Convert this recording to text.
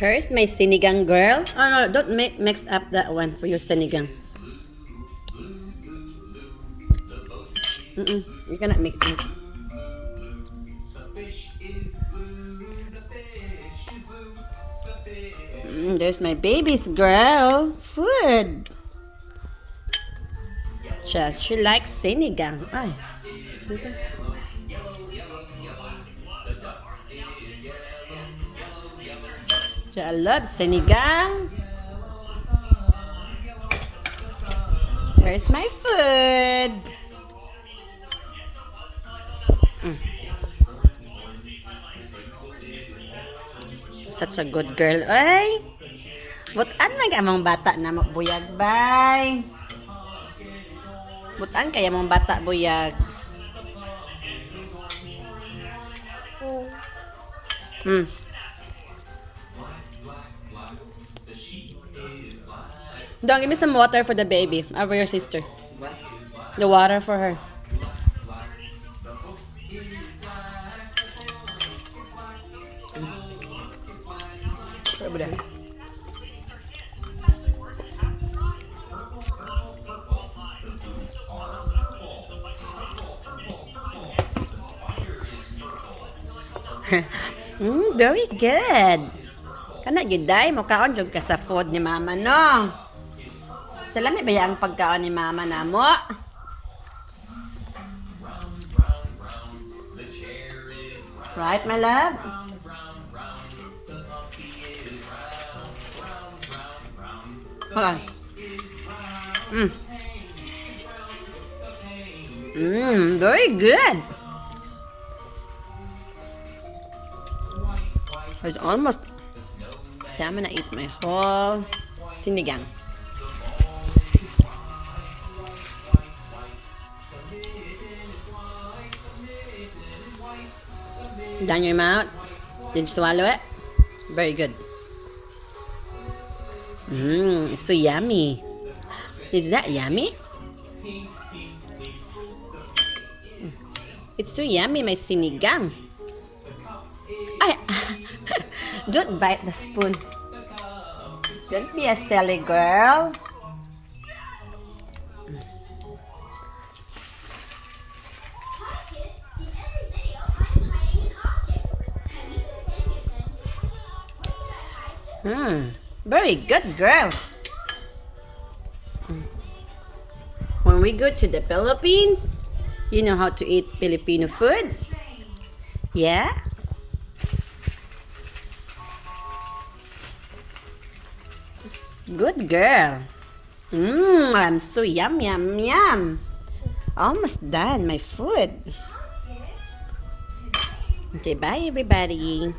Here's my sinigang girl. Oh no, don't mix up that one for your sinigang. You cannot mix it. There's my baby's girl. Food. She likes sinigang. Ay. I love sinigang. Where's my food? Such a good girl. Ay! Butan man kaya mong bata na buyag, bay. Butan kaya mong bata buyag. Don't give me some water for the baby. For your sister. The water for her. Over there. Very good. Kana giday mo kaon jud ka sa food ni mama, no? Salami ba ang pagkaon ni mama namo? Right, my love? Hold on. Very good. It's almost. Okay, I'm gonna eat my whole sinigang. Down your mouth. Did you swallow it? Very good. It's so yummy. Is that yummy? It's so yummy, my sinigang. Ay, don't bite the spoon. Don't be a silly girl. Very good girl. When we go to the Philippines, you know how to eat Filipino food? Yeah? Good girl. I'm so yum, yum, yum. Almost done my food. Okay, bye everybody.